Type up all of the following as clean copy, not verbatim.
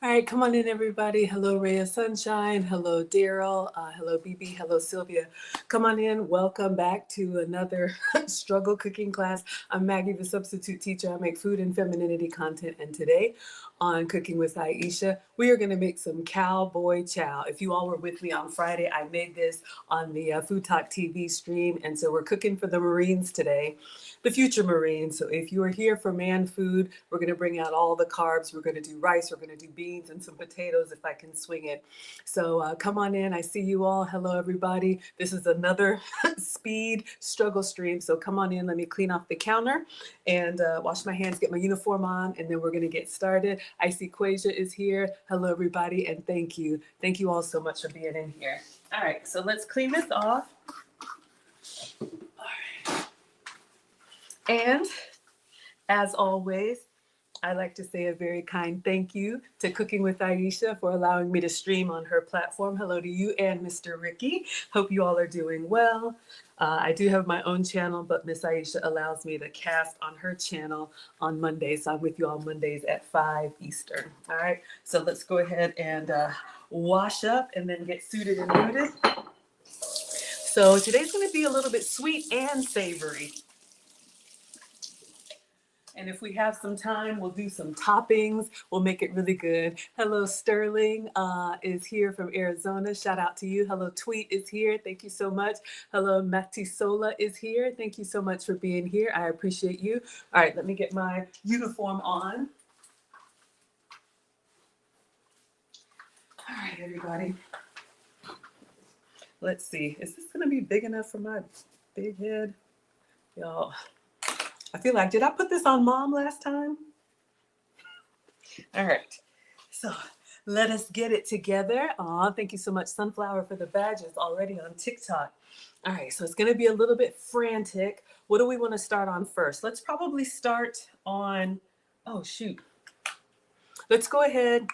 All right, come on in, everybody. Hello, Ray of Sunshine. Hello, Daryl. Hello, BB. Hello, Sylvia. Come on in. Welcome back to another struggle cooking class. I'm Maggie, the substitute teacher. I make food and femininity content. And today on Cooking with Aisha, we are going to make some cowboy chow. If you all were with me on Friday, I made this on the Food Talk TV stream. And so we're cooking for the Marines today, the future Marines. So if you are here for man food, we're going to bring out all the carbs. We're going to do rice. We're going to do beans and some potatoes if I can swing it. So come on in. I see you all. Hello, everybody. This is another speed struggle stream. So come on in. Let me clean off the counter and wash my hands, get my uniform on, and then we're going to get started. I see Quasia is here. Hello, everybody, and thank you. Thank you all so much for being in here. All right, so let's clean this off. And as always, I'd like to say a very kind thank you to Cooking with Aisha for allowing me to stream on her platform. Hello to you and Mr. Ricky. Hope you all are doing well. I do have my own channel, but Miss Aisha allows me to cast on her channel on Mondays. So I'm with you on Mondays at 5 Eastern. All right, so let's go ahead and wash up and then get suited and booted. So today's going to be a little bit sweet and savory. And if we have some time, we'll do some toppings. We'll make it really good. Hello, Sterling is here from Arizona. Shout out to you. Hello, Tweet is here. Thank you so much. Hello, Matisola is here. Thank you so much for being here. I appreciate you. All right, let me get my uniform on. All right, everybody. Let's see. Is this going to be big enough for my big head? Y'all. I feel like, did I put this on Mom last time? All right, so let us get it together. Aw, thank you so much, Sunflower, for the badges already on TikTok. All right, so it's gonna be a little bit frantic. What do we wanna start on first? Let's probably start on, oh shoot. Let's go ahead.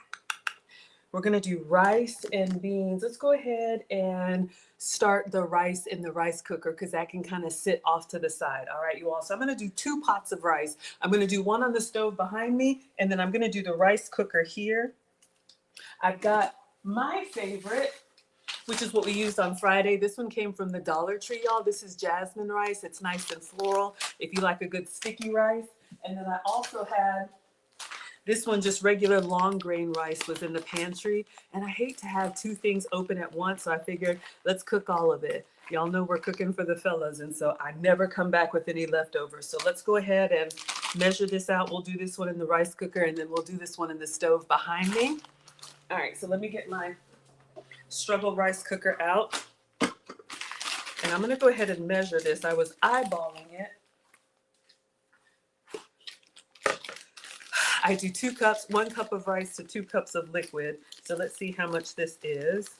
We're gonna do rice and beans. Let's go ahead and start the rice in the rice cooker because that can kind of sit off to the side. All right, you all. So I'm gonna do 2 pots of rice. I'm gonna do one on the stove behind me, and then I'm gonna do the rice cooker here. I've got my favorite, which is what we used on Friday. This one came from the Dollar Tree, y'all. This is jasmine rice. It's nice and floral if you like a good sticky rice. And then I also had this one, just regular long grain rice, was in the pantry. And I hate to have 2 things open at once, so I figured let's cook all of it. Y'all know we're cooking for the fellas, and so I never come back with any leftovers. So let's go ahead and measure this out. We'll do this one in the rice cooker, and then we'll do this one in the stove behind me. All right, so let me get my struggle rice cooker out. And I'm gonna go ahead and measure this. I was eyeballing it. I do 2 cups, 1 cup of rice to 2 cups of liquid. So let's see how much this is.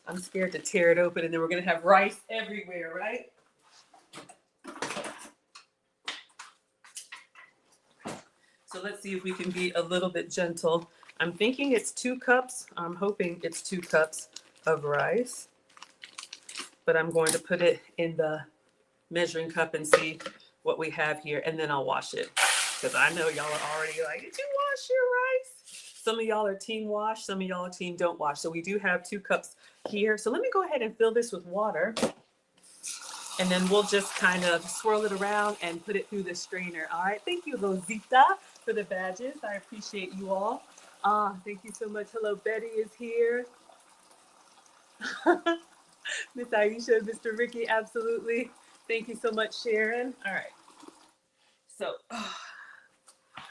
I'm scared to tear it open and then we're gonna have rice everywhere, right? So let's see if we can be a little bit gentle. I'm thinking it's 2 cups. I'm hoping it's 2 cups of rice. But I'm going to put it in the measuring cup and see what we have here, and then I'll wash it. Because I know y'all are already like, did you wash your rice? Some of y'all are team wash, some of y'all are team don't wash. So we do have 2 cups here. So let me go ahead and fill this with water. And then we'll just kind of swirl it around and put it through the strainer. All right, thank you, Rosita, for the badges. I appreciate you all. Thank you so much. Hello, Betty is here. Miss Aisha, Mr. Ricky, absolutely. Thank you so much, Sharon. All right. So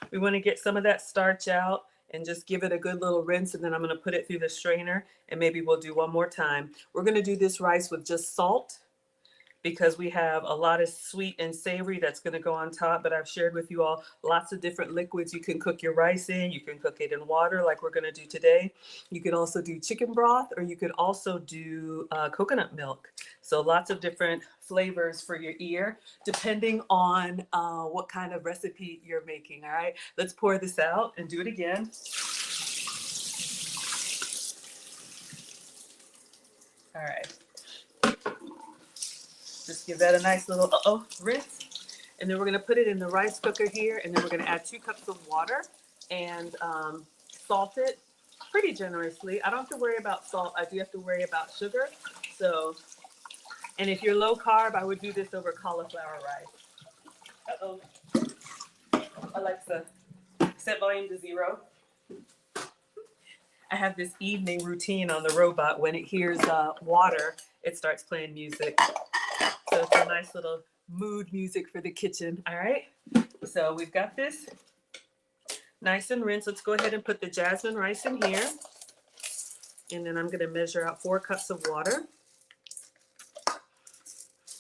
we want to get some of that starch out and just give it a good little rinse. And then I'm going to put it through the strainer and maybe we'll do one more time. We're going to do this rice with just salt because we have a lot of sweet and savory that's going to go on top. But I've shared with you all lots of different liquids you can cook your rice in. You can cook it in water like we're going to do today. You can also do chicken broth, or you could also do coconut milk. So lots of different flavors for your ear, depending on what kind of recipe you're making. All right, let's pour this out and do it again. All right. Just give that a nice little rinse. And then we're going to put it in the rice cooker here. And then we're going to add 2 cups of water and salt it pretty generously. I don't have to worry about salt. I do have to worry about sugar. So, and if you're low carb, I would do this over cauliflower rice. Uh-oh. Alexa, set volume to 0. I have this evening routine on the robot. When it hears water, it starts playing music. So it's a nice little mood music for the kitchen. All right. So we've got this nice and rinsed. Let's go ahead and put the jasmine rice in here. And then I'm going to measure out 4 cups of water.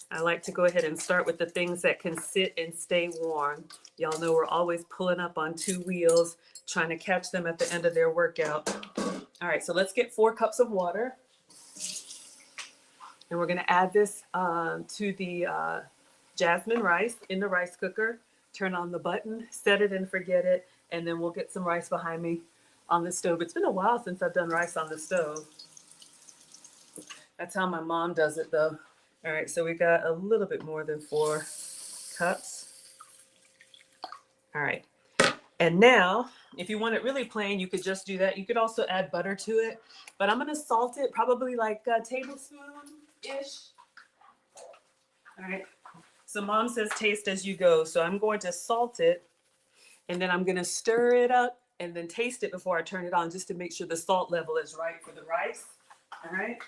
I like to go ahead and start with the things that can sit and stay warm. Y'all know we're always pulling up on 2 wheels, trying to catch them at the end of their workout. All right, so let's get 4 cups of water. And we're going to add this to the jasmine rice in the rice cooker. Turn on the button, set it and forget it, and then we'll get some rice behind me on the stove. It's been a while since I've done rice on the stove. That's how my mom does it, though. All right, so we got a little bit more than 4 cups. All right. And now, if you want it really plain, you could just do that. You could also add butter to it, but I'm going to salt it probably like a tablespoon-ish. All right. So mom says taste as you go. So I'm going to salt it, and then I'm going to stir it up and then taste it before I turn it on, just to make sure the salt level is right for the rice. All right.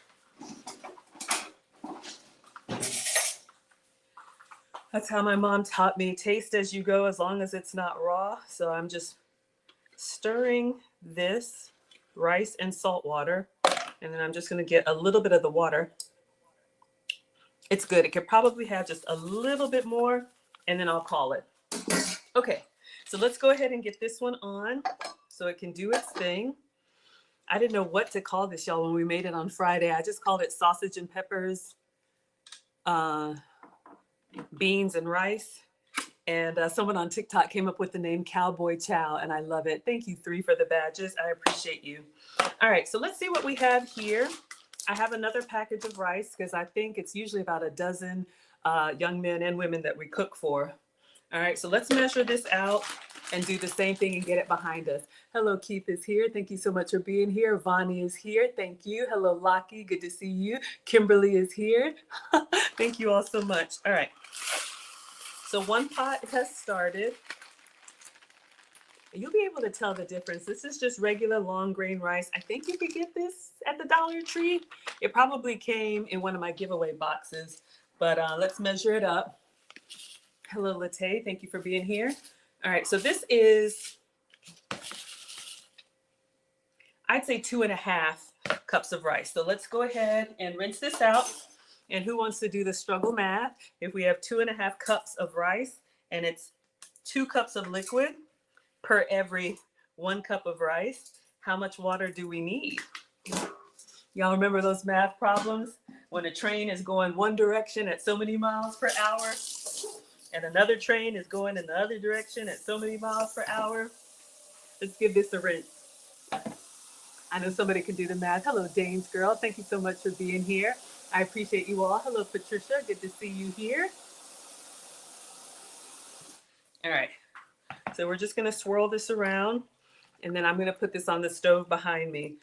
That's how my mom taught me. Taste as you go, as long as it's not raw. So I'm just stirring this rice and salt water. And then I'm just going to get a little bit of the water. It's good. It could probably have just a little bit more, and then I'll call it. Okay, so let's go ahead and get this one on so it can do its thing. I didn't know what to call this, y'all, when we made it on Friday. I just called it sausage and peppers, beans and rice. And someone on TikTok came up with the name Cowboy Chow, and I love it. Thank you, 3, for the badges. I appreciate you. All right, so let's see what we have here. I have another package of rice because I think it's usually about a dozen young men and women that we cook for. All right, so let's measure this out and do the same thing and get it behind us. Hello, Keith is here. Thank you so much for being here. Vonnie is here. Thank you. Hello, Lockie. Good to see you. Kimberly is here. Thank you all so much. All right. So 1 pot has started. You'll be able to tell the difference. This is just regular long grain rice. I think you could get this at the Dollar Tree. It probably came in one of my giveaway boxes, but let's measure it up. Hello, Latte. Thank you for being here. All right, so this is, I'd say 2.5 cups of rice. So let's go ahead and rinse this out. And who wants to do the struggle math? If we have 2.5 cups of rice and it's 2 cups of liquid per every 1 cup of rice, how much water do we need? Y'all remember those math problems? When a train is going one direction at so many miles per hour, and another train is going in the other direction at so many miles per hour. Let's give this a rinse. I know somebody can do the math. Hello, Dane's girl. Thank you so much for being here. I appreciate you all. Hello, Patricia. Good to see you here. All right. So we're just going to swirl this around, and then I'm going to put this on the stove behind me.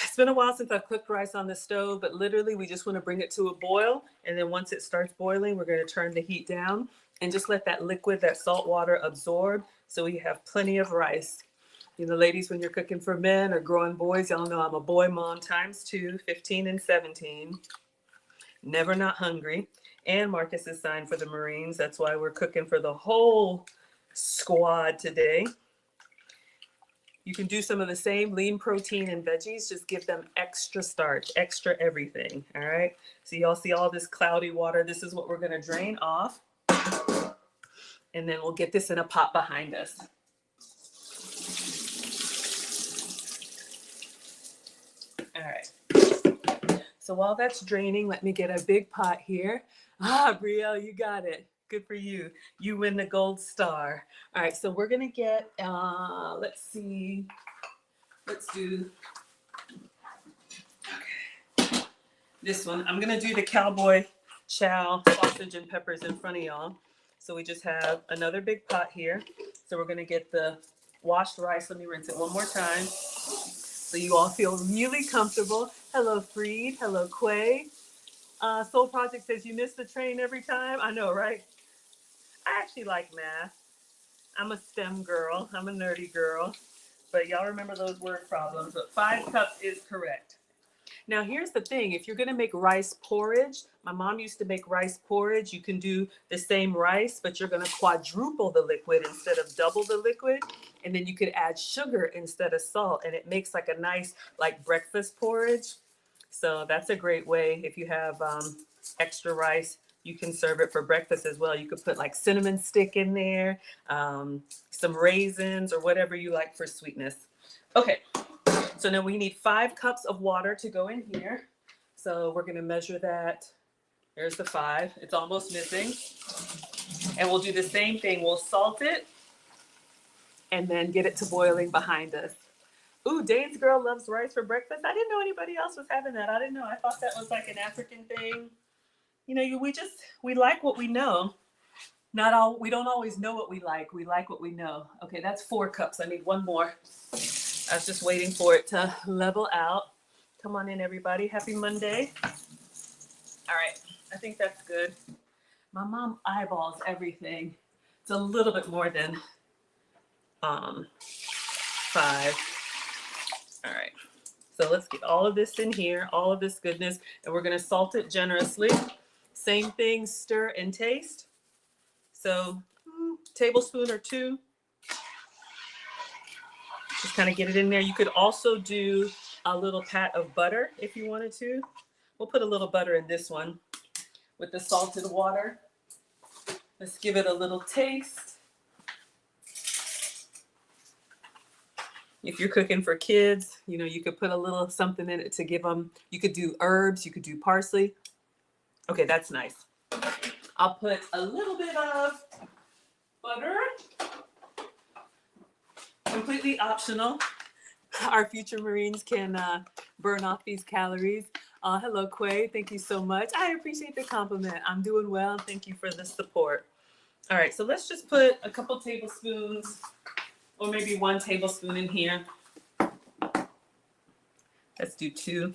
It's been a while since I've cooked rice on the stove, but literally we just want to bring it to a boil. And then once it starts boiling, we're going to turn the heat down and just let that liquid, that salt water absorb, so we have plenty of rice. You know, ladies, when you're cooking for men or growing boys, y'all know I'm a boy mom ×2, 15 and 17. Never not hungry. And Marcus is signed for the Marines. That's why we're cooking for the whole squad today. You can do some of the same lean protein and veggies, just give them extra starch, extra everything, all right? So y'all see all this cloudy water. This is what we're gonna drain off. And then we'll get this in a pot behind us. All right. So while that's draining, let me get a big pot here. Ah, Brielle, you got it. Good for you. You win the gold star. All right, so we're gonna get, let's see. Let's do, okay, this one. I'm gonna do the Cowboy Chow sausage and peppers in front of y'all. So we just have another big pot here. So we're gonna get the washed rice. Let me rinse it one more time so you all feel really comfortable. Hello, Freed. Hello, Quay. Soul Project says you miss the train every time. I know, right? I actually like math. I'm a STEM girl. I'm a nerdy girl. But y'all remember those word problems. But 5 cups is correct. Now, here's the thing. If you're going to make rice porridge, my mom used to make rice porridge. You can do the same rice, but you're going to quadruple the liquid instead of double the liquid. And then you could add sugar instead of salt. And it makes like a nice like breakfast porridge. So that's a great way. If you have extra rice, you can serve it for breakfast as well. You could put like cinnamon stick in there, some raisins or whatever you like for sweetness. Okay, so now we need 5 cups of water to go in here. So we're gonna measure that. There's the 5, it's almost missing. And we'll do the same thing. We'll salt it and then get it to boiling behind us. Ooh, Dane's girl loves rice for breakfast. I didn't know anybody else was having that. I didn't know. I thought that was like an African thing. You know, we like what we know. We don't always know what we like. We like what we know. Okay, that's 4 cups. I need one more. I was just waiting for it to level out. Come on in, everybody. Happy Monday. All right, I think that's good. My mom eyeballs everything. It's a little bit more than 5. All right, so let's get all of this in here, all of this goodness, and we're gonna salt it generously. Same thing, stir and taste. So, tablespoon or 2. Just kind of get it in there. You could also do a little pat of butter if you wanted to. We'll put a little butter in this one with the salted water. Let's give it a little taste. If you're cooking for kids, you know, you could put a little something in it to give them, you could do herbs, you could do parsley. Okay, that's nice. I'll put a little bit of butter. Completely optional. Our future Marines can burn off these calories. Hello, Quay. Thank you so much. I appreciate the compliment. I'm doing well. Thank you for the support. All right, so let's just put a couple tablespoons or maybe 1 tablespoon in here. Let's do 2.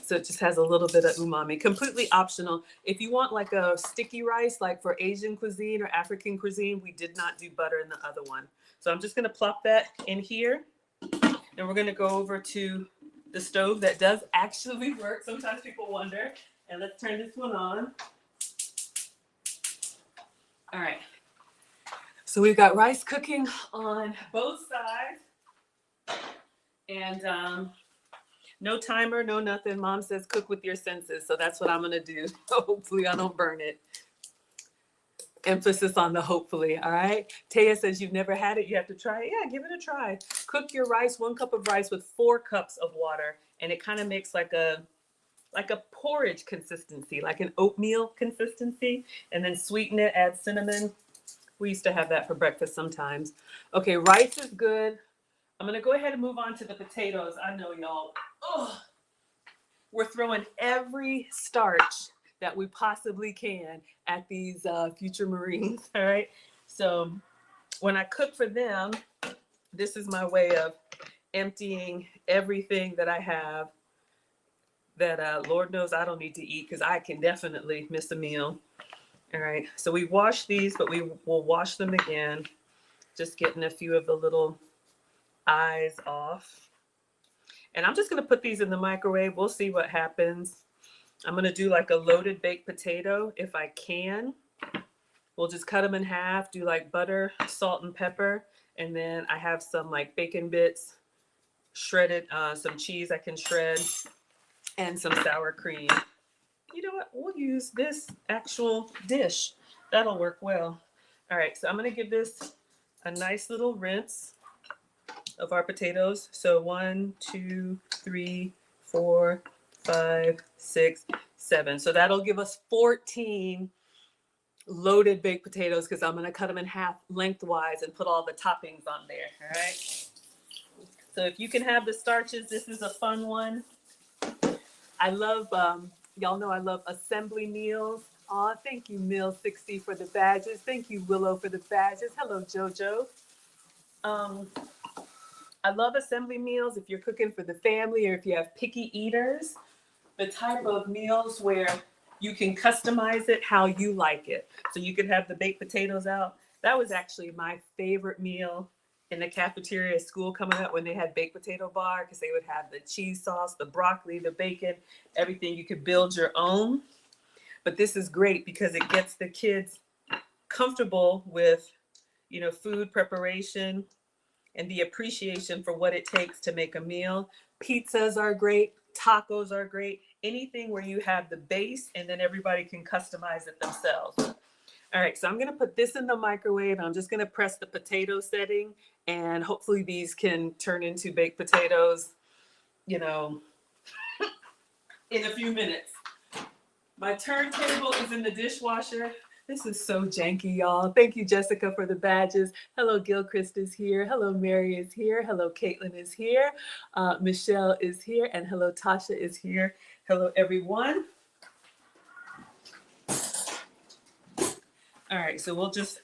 So it just has a little bit of umami. Completely optional. If you want like a sticky rice, like for Asian cuisine or African cuisine, we did not do butter in the other one. So I'm just gonna plop that in here. And we're gonna go over to the stove that does actually work. Sometimes people wonder. And let's turn this one on. All right. So we've got rice cooking on both sides. And no timer, no nothing. Mom says cook with your senses. So that's what I'm going to do. Hopefully I don't burn it. Emphasis on the hopefully, all right? Taya says you've never had it. You have to try it. Yeah, give it a try. Cook your rice, 1 cup of rice with 4 cups of water. And it kind of makes like a porridge consistency, like an oatmeal consistency. And then sweeten it, add cinnamon. We used to have that for breakfast sometimes. Okay, rice is good. I'm going to go ahead and move on to the potatoes. I know y'all, we're throwing every starch that we possibly can at these future Marines, all right? So when I cook for them, this is my way of emptying everything that I have that Lord knows I don't need to eat because I can definitely miss a meal. All right, so we wash these, but we will wash them again. Just getting a few of the little eyes off. And I'm just gonna put these in the microwave. We'll see what happens. I'm gonna do like a loaded baked potato if I can. We'll just cut them in half, do like butter, salt, and pepper. And then I have some like bacon bits, shredded, some cheese I can shred, and some sour cream. You know what? We'll use this actual dish. That'll work well. All right, so I'm gonna give this a nice little rinse of our potatoes. So 1, 2, 3, 4, 5, 6, 7. So that'll give us 14 loaded baked potatoes because I'm gonna cut them in half lengthwise and put all the toppings on there, all right? So if you can have the starches, this is a fun one. I love, y'all know I love assembly meals. Aw, thank you, Mill60 for the badges. Thank you, Willow, for the badges. Hello, JoJo. Um, I love assembly meals if you're cooking for the family or if you have picky eaters. The type of meals where you can customize it how you like it. So you can have the baked potatoes out. That was actually my favorite meal in the cafeteria at school coming up when they had baked potato bar because they would have the cheese sauce, the broccoli, the bacon, everything. You could build your own. But this is great because it gets the kids comfortable with, food preparation and the appreciation for what it takes to make a meal. Pizzas are great, tacos are great, anything where you have the base and then everybody can customize it themselves. All right, so I'm gonna put this in the microwave. I'm just gonna press the potato setting and hopefully these can turn into baked potatoes, in a few minutes. My turntable is in the dishwasher. This is so janky, y'all. Thank you, Jessica, for the badges. Hello, Gilchrist is here. Hello, Mary is here. Hello, Caitlin is here. Michelle is here. And hello, Tasha is here. Hello, everyone. All right, so we'll just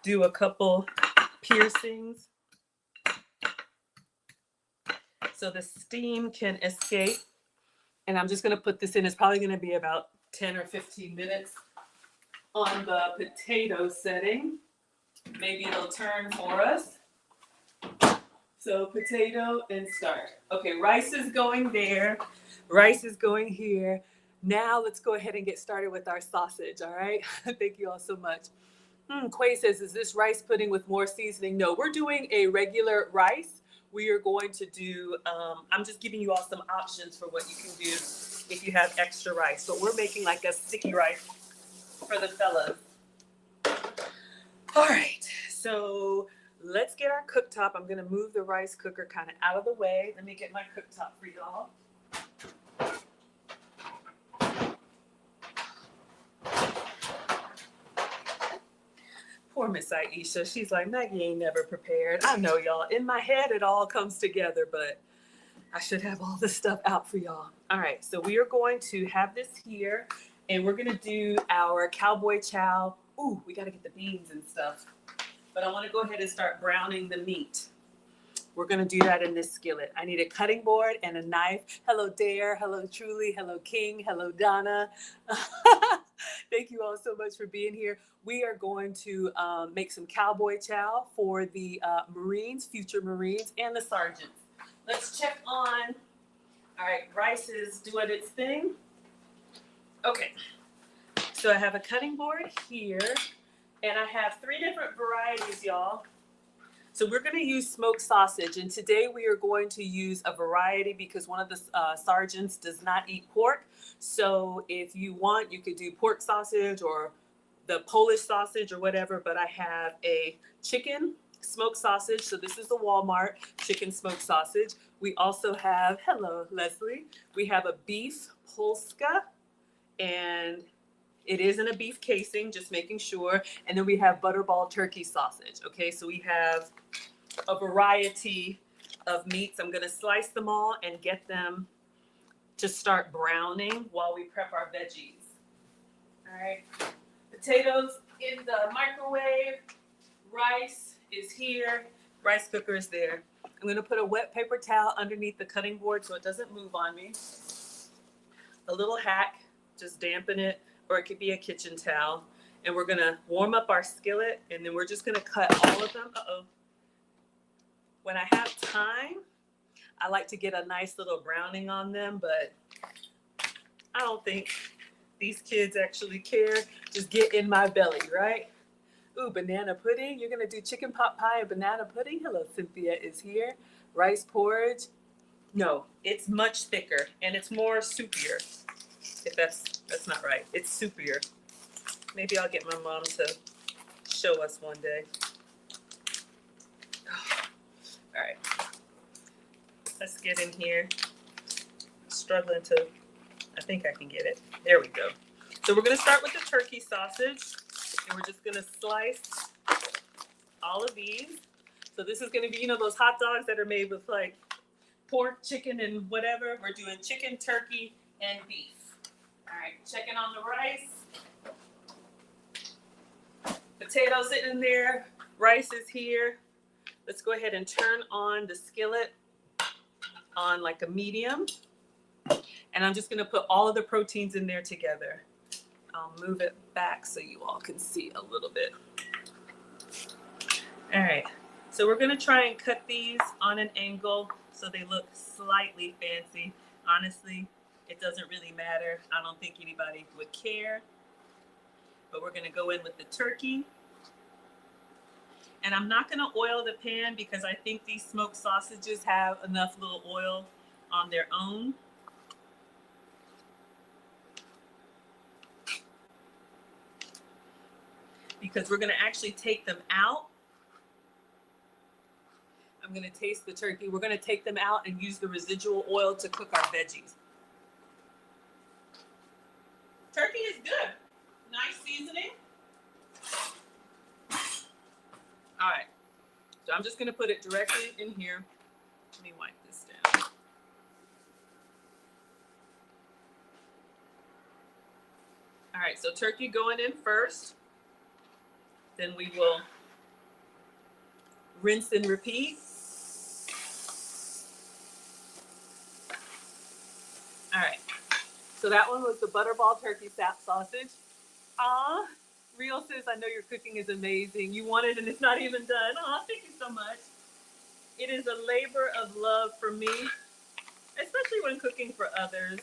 do a couple piercings so the steam can escape. And I'm just gonna put this in. It's probably gonna be about 10 or 15 minutes on the potato setting. Maybe it'll turn for us. So potato and start. Okay, rice is going there. Rice is going here. Now let's go ahead and get started with our sausage, all right? Thank you all so much. Quay says, is this rice pudding with more seasoning? No, we're doing a regular rice. We are going to do, I'm just giving you all some options for what you can do if you have extra rice. But we're making like a sticky rice for the fellas. All right, so let's get our cooktop. I'm gonna move the rice cooker kind of out of the way. Let me get my cooktop for y'all. Poor Miss Aisha, she's like, Maggie ain't never prepared. I know, y'all. In my head, it all comes together, but I should have all this stuff out for y'all. All right, so we are going to have this here, and we're gonna do our Cowboy Chow. Ooh, we gotta get the beans and stuff. But I wanna go ahead and start browning the meat. We're gonna do that in this skillet. I need a cutting board and a knife. Hello, Dare. Hello, Truly. Hello, King. Hello, Donna. Thank you all so much for being here. We are going to make some cowboy chow for the Marines, future Marines, and the sergeants. Let's check on, all right, rice is doing its thing. Okay, so I have a cutting board here, and I have 3 different varieties, y'all. So we're going to use smoked sausage, and today we are going to use a variety because one of the sergeants does not eat pork. So if you want, you could do pork sausage or the Polish sausage or whatever, but I have a chicken smoked sausage. So this is the Walmart chicken smoked sausage. We also have, hello, Leslie. We have a beef Polska, and it is in a beef casing, just making sure. And then we have butterball turkey sausage. Okay, so we have a variety of meats. I'm gonna slice them all and get them to start browning while we prep our veggies. All right, potatoes in the microwave. Rice is here. Rice cooker is there. I'm gonna put a wet paper towel underneath the cutting board so it doesn't move on me. A little hack, just dampen it, or it could be a kitchen towel. And we're gonna warm up our skillet, and then we're just gonna cut all of them. When I have time, I like to get a nice little browning on them, but I don't think these kids actually care. Just get in my belly, right? Ooh, banana pudding. You're gonna do chicken pot pie and banana pudding? Hello, Cynthia is here. Rice porridge. No, it's much thicker and it's more soupier. If that's not right. It's soupier. Maybe I'll get my mom to show us one day. All right. Let's get in here. Struggling to, I think I can get it. There we go. So we're gonna start with the turkey sausage, and we're just gonna slice all of these. So this is gonna be, those hot dogs that are made with like pork, chicken, and whatever. We're doing chicken, turkey, and beef. All right, checking on the rice. Potatoes sitting there, rice is here. Let's go ahead and turn on the skillet on like a medium. And I'm just gonna put all of the proteins in there together. I'll move it back so you all can see a little bit. All right, so we're gonna try and cut these on an angle so they look slightly fancy. Honestly, it doesn't really matter. I don't think anybody would care. But we're gonna go in with the turkey. And I'm not gonna oil the pan because I think these smoked sausages have enough little oil on their own. Because we're gonna actually take them out. I'm gonna taste the turkey. We're gonna take them out and use the residual oil to cook our veggies. Turkey is good. Nice seasoning. All right, so I'm just gonna put it directly in here. Let me wipe this down. All right, so turkey going in first. Then we will rinse and repeat. All right, so that one was the butterball turkey sausage. Aw, Real says, I know your cooking is amazing. You want it and it's not even done. Aw, thank you so much. It is a labor of love for me, especially when cooking for others.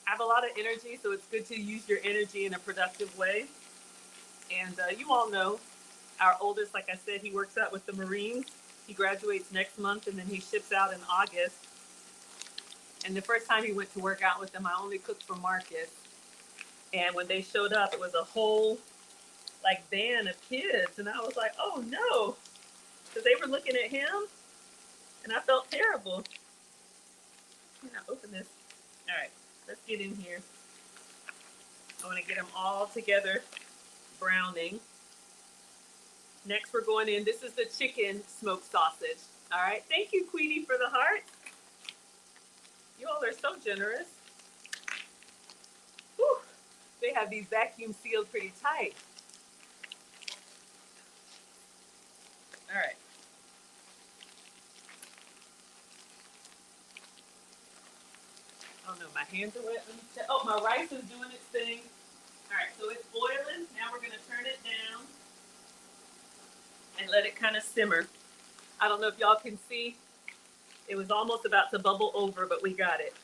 I have a lot of energy, so it's good to use your energy in a productive way. And you all know, our oldest, like I said, he works out with the Marines. He graduates next month and then he ships out in August. And the first time he went to work out with them, I only cooked for Marcus. And when they showed up, it was a whole like band of kids. And I was like, oh no, because they were looking at him and I felt terrible. Can I open this? All right, let's get in here. I want to get them all together browning. Next, we're going in. This is the chicken smoked sausage. All right. Thank you, Queenie, for the heart. You all are so generous. Whew. They have these vacuum sealed pretty tight. All right. Oh no, my hands are wet. Oh, my rice is doing its thing. All right, so it's boiling. Now we're gonna turn it down and let it kind of simmer. I don't know if y'all can see. It was almost about to bubble over, but we got it.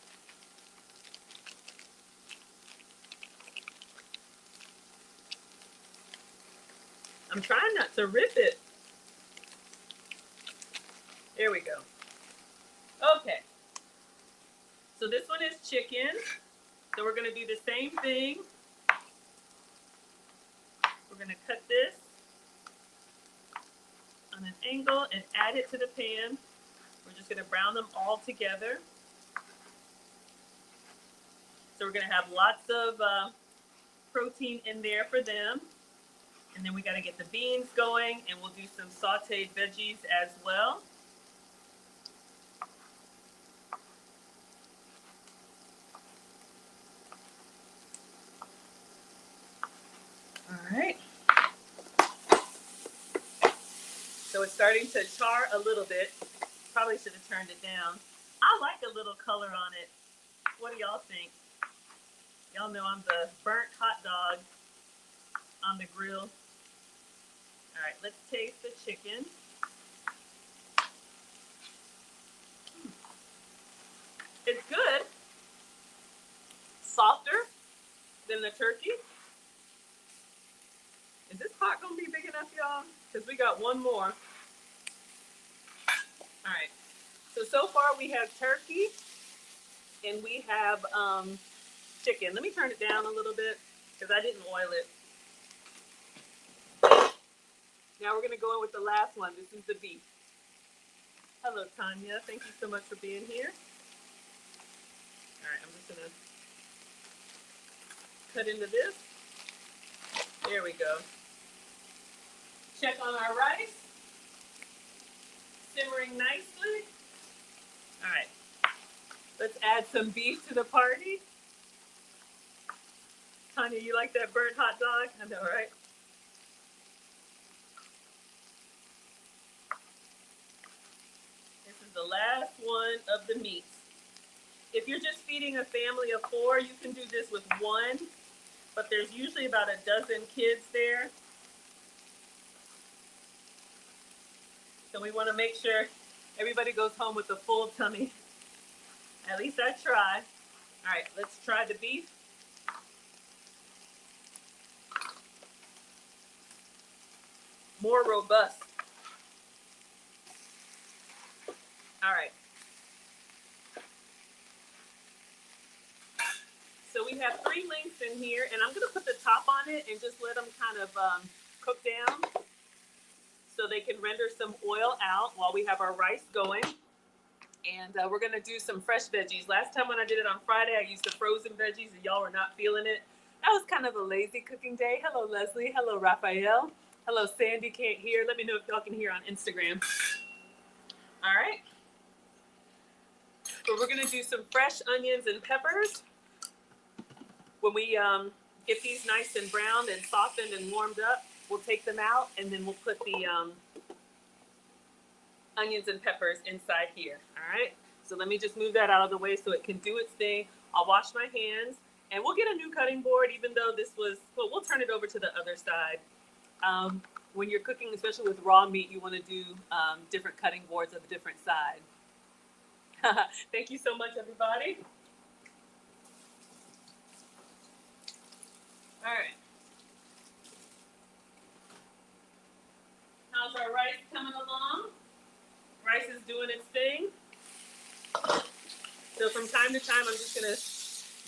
I'm trying not to rip it. There we go. Okay. So this one is chicken. So we're gonna do the same thing. We're gonna cut this on an angle and add it to the pan. We're just gonna brown them all together. So we're gonna have lots of protein in there for them. And then we gotta get the beans going and we'll do some sauteed veggies as well. All right. So it's starting to char a little bit. Probably should have turned it down. I like a little color on it. What do y'all think? Y'all know I'm the burnt hot dog on the grill. All right, let's taste the chicken. It's good. Softer than the turkey. Is this pot gonna be big enough, y'all? Because we got one more. All right. So far we have turkey and we have chicken. Let me turn it down a little bit because I didn't oil it. Now we're gonna go in with the last one. This is the beef. Hello, Tanya. Thank you so much for being here. All right, I'm just gonna cut into this. There we go. Check on our rice. Simmering nicely. All right. Let's add some beef to the party. Tanya, you like that burnt hot dog? I know, right? the last one of the meats. If you're just feeding a family of 4, you can do this with 1, but there's usually about a dozen kids there. So we want to make sure everybody goes home with a full tummy. At least I try. All right, let's try the beef. More robust. All right. So we have 3 links in here, and I'm going to put the top on it and just let them kind of cook down so they can render some oil out while we have our rice going. And we're going to do some fresh veggies. Last time when I did it on Friday, I used the frozen veggies, and y'all were not feeling it. That was kind of a lazy cooking day. Hello, Leslie. Hello, Raphael. Hello, Sandy. Can't hear. Let me know if y'all can hear on Instagram. All right. So we're going to do some fresh onions and peppers. When we get these nice and browned and softened and warmed up, we'll take them out, and then we'll put the onions and peppers inside here. All right. So let me just move that out of the way so it can do its thing. I'll wash my hands, and we'll get a new cutting board, even though this was, well, we'll turn it over to the other side. When you're cooking, especially with raw meat, you want to do different cutting boards of a different side. Thank you so much, everybody. All right. How's our rice coming along? Rice is doing its thing. So from time to time, I'm just going to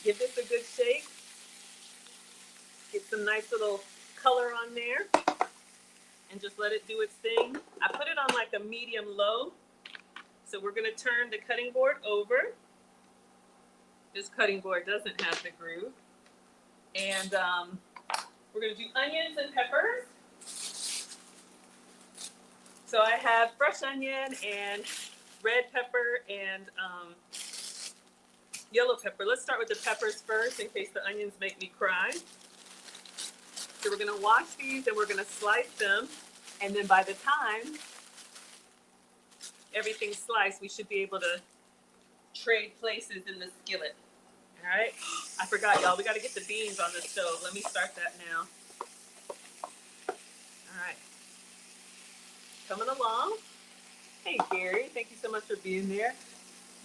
give this a good shake. Get some nice little color on there. And just let it do its thing. I put it on like a medium low. So we're going to turn the cutting board over. This cutting board doesn't have the groove. And we're going to do onions and peppers. So I have fresh onion and red pepper and yellow pepper. Let's start with the peppers first in case the onions make me cry. So we're going to wash these and we're going to slice them. And then by the time everything's sliced, we should be able to trade places in the skillet. All right. I forgot, y'all. We got to get the beans on the stove. Let me start that now. All right. Coming along. Hey, Gary. Thank you so much for being there.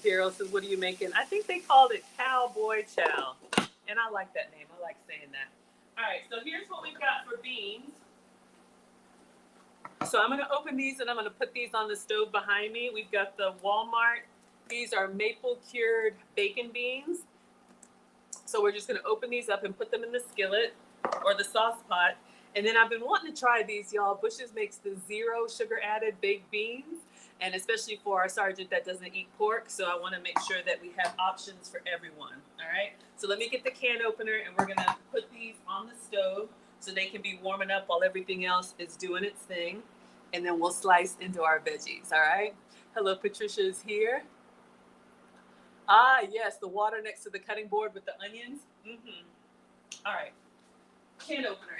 Daryl says, what are you making? I think they called it Cowboy Chow. And I like that name. I like saying that. All right. So here's what we've got for beans. So I'm going to open these and I'm going to put these on the stove behind me. We've got the Walmart. These are maple cured bacon beans. So we're just going to open these up and put them in the skillet or the sauce pot. And then I've been wanting to try these, y'all. Bush's makes the 0 sugar added baked beans. And especially for our sergeant that doesn't eat pork. So I want to make sure that we have options for everyone. All right. So let me get the can opener and we're going to put these on the stove so they can be warming up while everything else is doing its thing. And then we'll slice into our veggies. All right. Hello, Patricia's here. Ah, yes, the water next to the cutting board with the onions. All right, can opener.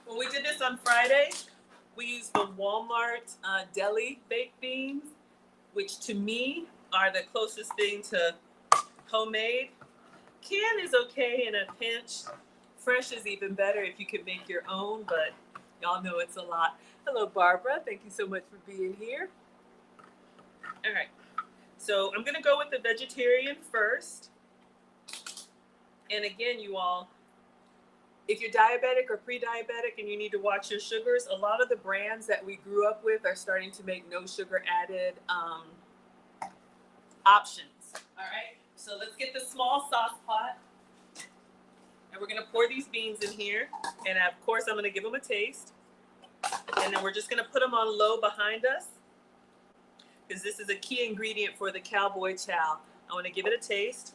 When we did this on Friday, we used the Walmart deli baked beans, which to me are the closest thing to homemade. Can is okay in a pinch. Fresh is even better if you can make your own, but y'all know it's a lot. Hello, Barbara. Thank you so much for being here. All right. So I'm going to go with the vegetarian first. And again, you all, if you're diabetic or pre-diabetic and you need to watch your sugars, a lot of the brands that we grew up with are starting to make no sugar added options. All right. So let's get the small sauce pot. And we're going to pour these beans in here. And of course, I'm going to give them a taste. And then we're just going to put them on low behind us, because this is a key ingredient for the Cowboy Chow. I want to give it a taste.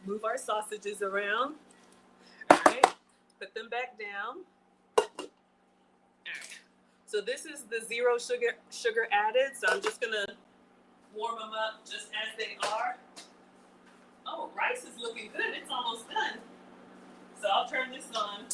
Move our sausages around. All right. Put them back down. All right. So this is the 0 sugar added. So I'm just going to warm them up just as they are. Oh, rice is looking good. It's almost done. So I'll turn this on.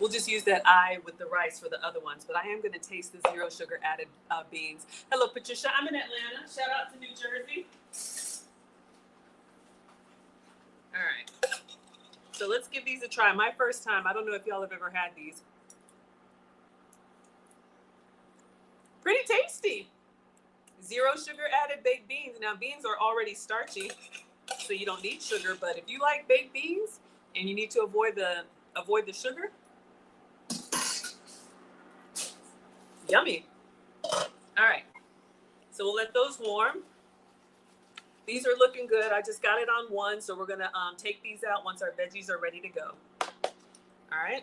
We'll just use that I with the rice for the other ones, but I am going to taste the zero sugar added beans. Hello, Patricia. I'm in Atlanta. Shout out to New Jersey. All right. So let's give these a try. My first time. I don't know if y'all have ever had these. Pretty tasty. Zero sugar added baked beans. Now, beans are already starchy, so you don't need sugar. But if you like baked beans and you need to avoid the sugar, yummy. All right. So we'll let those warm. These are looking good. I just got it on one, so we're gonna take these out once our veggies are ready to go. All right.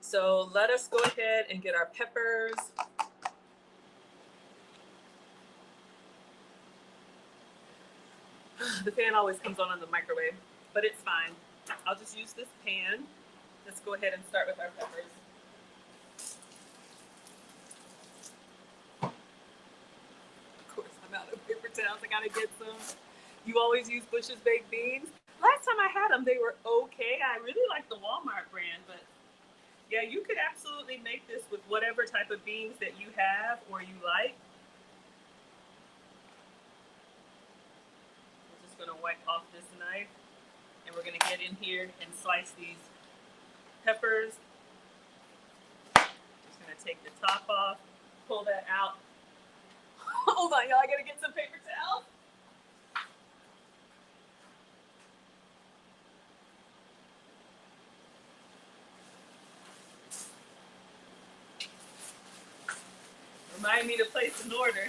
So let us go ahead and get our peppers. The fan always comes on in the microwave, but it's fine. I'll just use this pan. Let's go ahead and start with our peppers. Of course, I'm out of paper towels. I gotta get some. You always use Bush's baked beans. Last time I had them, they were okay. I really like the Walmart brand, but yeah, you could absolutely make this with whatever type of beans that you have or you like. I'm just gonna wipe off this knife, and we're gonna get in here and slice these peppers. Just gonna take the top off, pull that out. Hold on, y'all, I gotta get some paper towels. Remind me to place an order.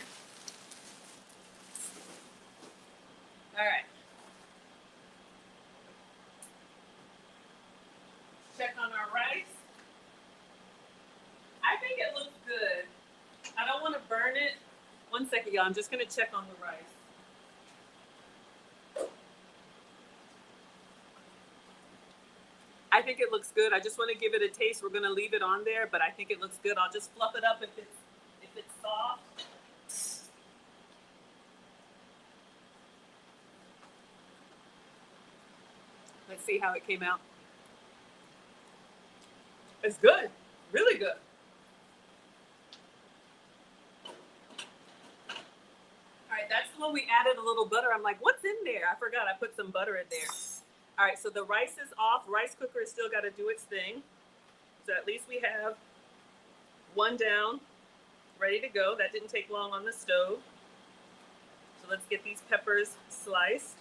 All right. Check on our rice. I think it looks good. I don't want to burn it. One second, y'all. I'm just going to check on the rice. I think it looks good. I just want to give it a taste. We're going to leave it on there, but I think it looks good. I'll just fluff it up if it's soft. Let's see how it came out. It's good. Really good. All right, that's the one we added a little butter. I'm like, what's in there? I forgot I put some butter in there. All right, so the rice is off. Rice cooker has still got to do its thing. So at least we have one down, ready to go. That didn't take long on the stove. So let's get these peppers sliced.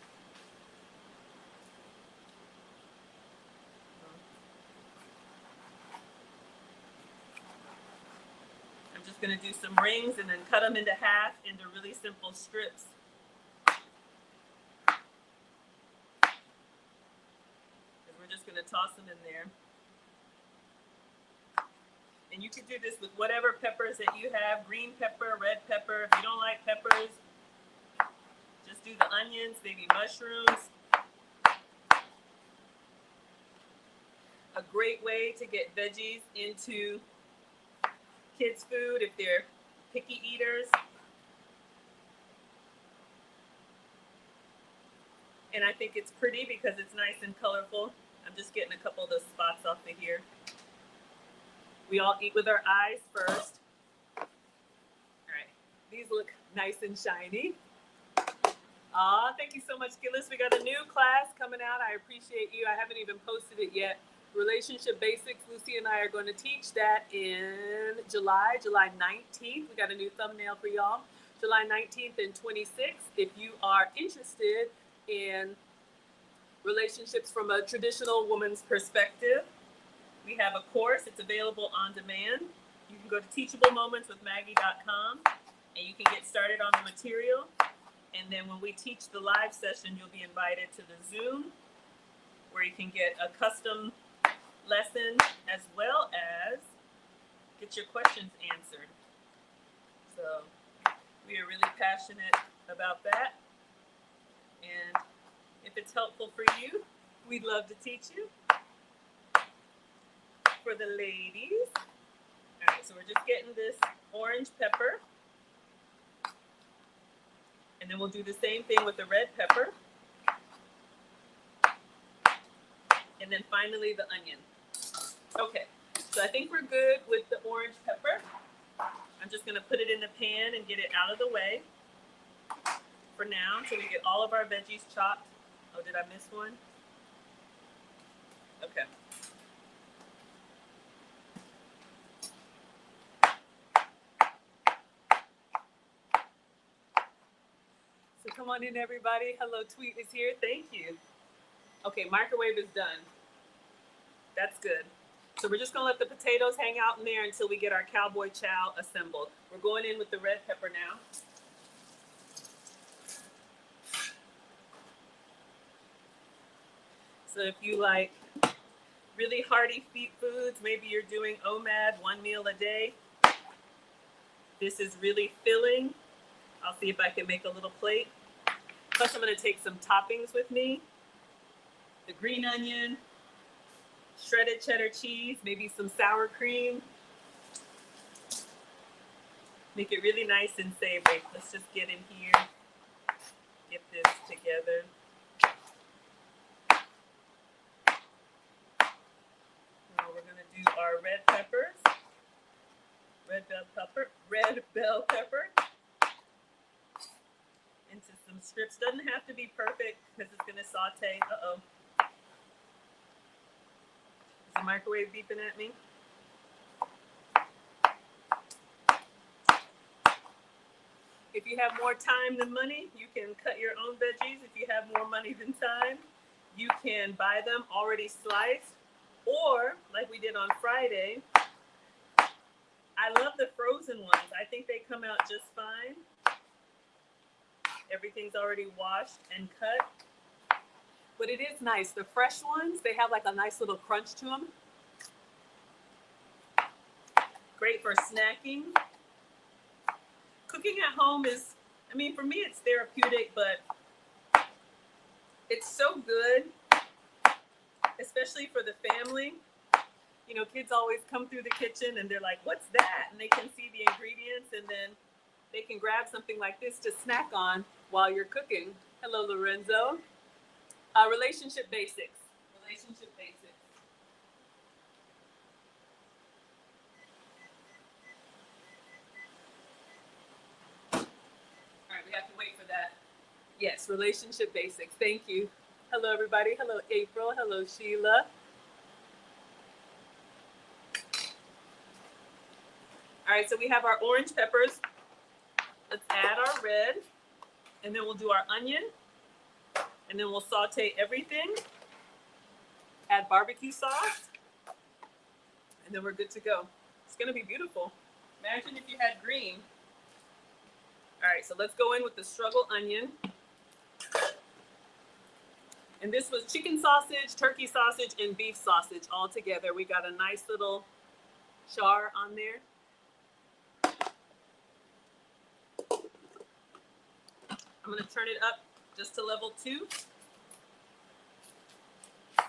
I'm just going to do some rings and then cut them into half into really simple strips. We're just going to toss them in there. And you can do this with whatever peppers that you have, green pepper, red pepper. If you don't like peppers, just do the onions, maybe mushrooms. A great way to get veggies into kids' food if they're picky eaters. And I think it's pretty because it's nice and colorful. I'm just getting a couple of those spots off of here. We all eat with our eyes first. All right, these look nice and shiny. Aw, thank you so much, Gillis. We got a new class coming out. I appreciate you. I haven't even posted it yet. Relationship Basics. Lucy and I are going to teach that in July 19th. We got a new thumbnail for y'all. July 19th and 26th. If you are interested in relationships from a traditional woman's perspective, we have a course. It's available on demand. You can go to teachablemomentswithmaggie.com and you can get started on the material. And then when we teach the live session, you'll be invited to the Zoom where you can get a custom lesson as well as get your questions answered. So we are really passionate about that. And if it's helpful for you, we'd love to teach you. For the ladies. All right, so we're just getting this orange pepper. And then we'll do the same thing with the red pepper. And then finally the onion. Okay, so I think we're good with the orange pepper. I'm just gonna put it in the pan and get it out of the way for now until we get all of our veggies chopped. Oh, did I miss one? Okay. So come on in, everybody. Hello, Tweet is here. Thank you. Okay, microwave is done. That's good. So we're just gonna let the potatoes hang out in there until we get our Cowboy Chow assembled. We're going in with the red pepper now. So if you like really hearty foods, maybe you're doing OMAD, 1 meal a day, this is really filling. I'll see if I can make a little plate. Plus I'm gonna take some toppings with me. The green onion, shredded cheddar cheese, maybe some sour cream. Make it really nice and savory. Let's just get in here, get this together. Now we're gonna do our red peppers, red bell pepper, into some strips. Doesn't have to be perfect because it's gonna saute. Uh-oh. Is the microwave beeping at me? If you have more time than money, you can cut your own veggies. If you have more money than time, you can buy them already sliced. Or, like we did on Friday, I love the frozen ones. I think they come out just fine. Everything's already washed and cut. But it is nice. The fresh ones, they have like a nice little crunch to them. Great for snacking. Cooking at home is, I mean, for me it's therapeutic, but it's so good, especially for the family. You know, kids always come through the kitchen and they're like, what's that? And they can see the ingredients and then they can grab something like this to snack on while you're cooking. Hello, Lorenzo. Relationship basics. Relationship basics. All right, we have to wait for that. Yes, relationship basics. Thank you. Hello, everybody. Hello, April. Hello, Sheila. All right, so we have our orange peppers. Let's add our red, and then we'll do our onion, and then we'll saute everything. Add barbecue sauce, and then we're good to go. It's gonna be beautiful. Imagine if you had green. All right, so let's go in with the struggle onion. And this was chicken sausage, turkey sausage, and beef sausage all together. We got a nice little char on there. I'm gonna turn it up just to level 2. All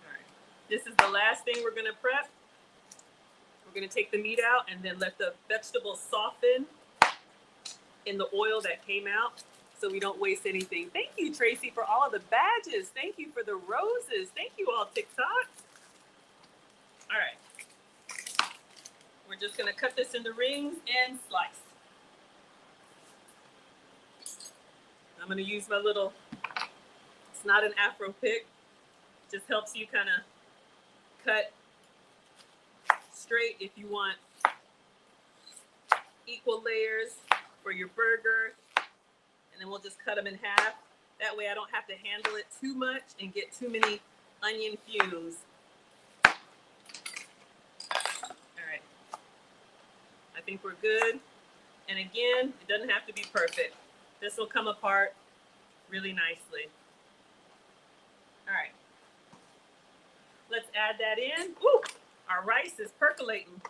right, this is the last thing we're gonna prep. We're gonna take the meat out and then let the vegetables soften in the oil that came out so we don't waste anything. Thank you, Tracy, for all of the badges. Thank you for the roses. Thank you all, TikTok. All right. We're just gonna cut this into rings and slice. I'm gonna use my little, it's not an Afro pick, just helps you kind of cut straight if you want equal layers for your burger. And then we'll just cut them in half. That way I don't have to handle it too much and get too many onion fumes. All right. I think we're good. And again, it doesn't have to be perfect. This will come apart really nicely. All right. Let's add that in. Ooh, our rice is percolating.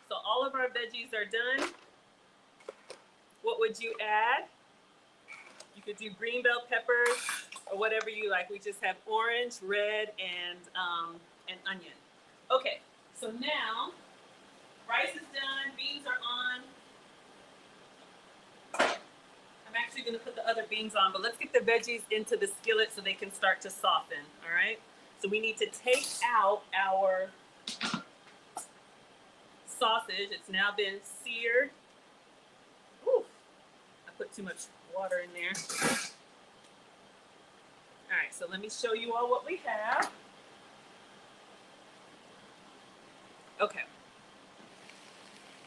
So all of our veggies are done. What would you add? You could do green bell peppers or whatever you like. We just have orange, red, and onion. Okay, so now rice is done, beans are on. I'm actually gonna put the other beans on, but let's get the veggies into the skillet so they can start to soften, all right? So we need to take out our sausage. It's now been seared. Ooh, I put too much water in there. All right, so let me show you all what we have. Okay.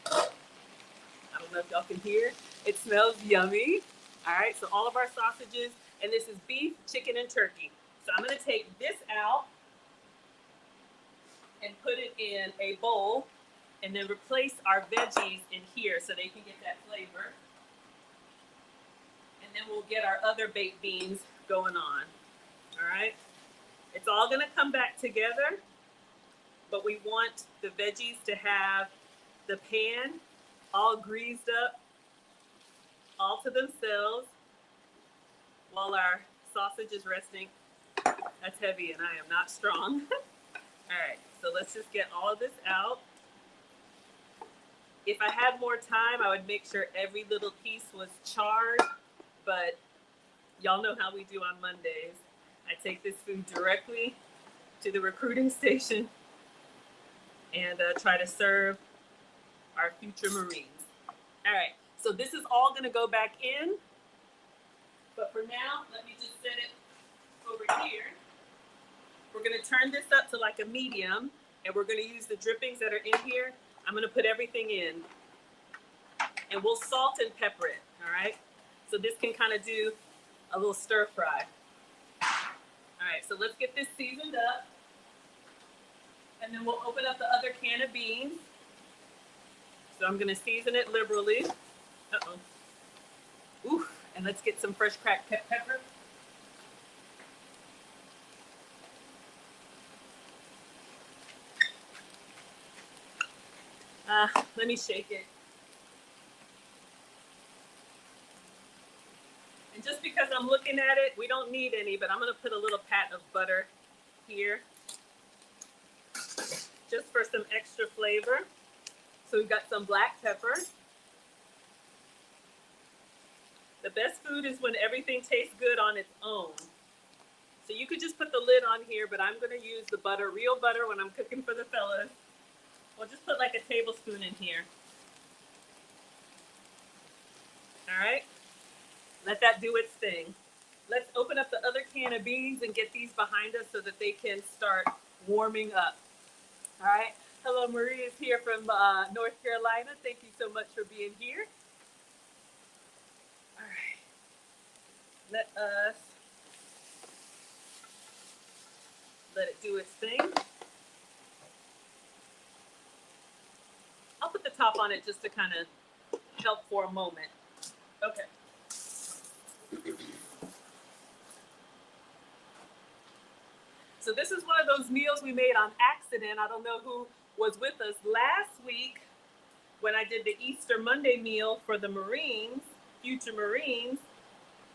I don't know if y'all can hear. It smells yummy. All right, so all of our sausages, and this is beef, chicken, and turkey. So I'm gonna take this out and put it in a bowl, and then replace our veggies in here so they can get that flavor. And then we'll get our other baked beans going on. All right, it's all gonna come back together, but we want the veggies to have the pan all greased up, all to themselves, while our sausage is resting. That's heavy and I am not strong. All right, so let's just get all of this out. If I had more time, I would make sure every little piece was charred, but y'all know how we do on Mondays. I take this food directly to the recruiting station and try to serve our future Marines. All right, so this is all gonna go back in, but for now, let me just set it over here. We're gonna turn this up to like a medium, and we're gonna use the drippings that are in here. I'm gonna put everything in, and we'll salt and pepper it, all right? So this can kind of do a little stir fry. All right, so let's get this seasoned up, and then we'll open up the other can of beans. So I'm gonna season it liberally. Uh-oh. Ooh, and let's get some fresh cracked pepper. Let me shake it. And just because I'm looking at it, we don't need any, but I'm gonna put a little pat of butter here, just for some extra flavor. So we've got some black pepper. The best food is when everything tastes good on its own. So you could just put the lid on here, but I'm gonna use the butter, real butter, when I'm cooking for the fellas. We'll just put like a tablespoon in here. All right, let that do its thing. Let's open up the other can of beans and get these behind us so that they can start warming up. All right, hello, Marie is here from North Carolina. Thank you so much for being here. All right, let it do its thing. I'll put the top on it just to kind of help for a moment. Okay. So this is one of those meals we made on accident. I don't know who was with us last week when I did the Easter Monday meal for the Marines, future Marines.